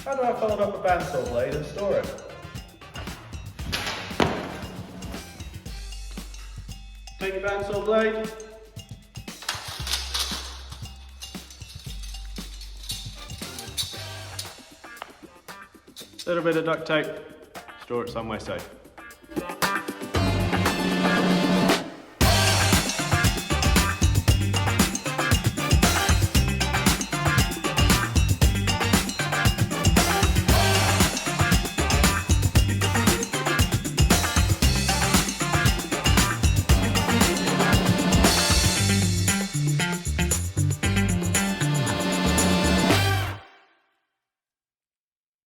How do I fold up a bandsaw blade and store it? Take your bandsaw blade. Little bit of duct tape. Store it somewhere safe.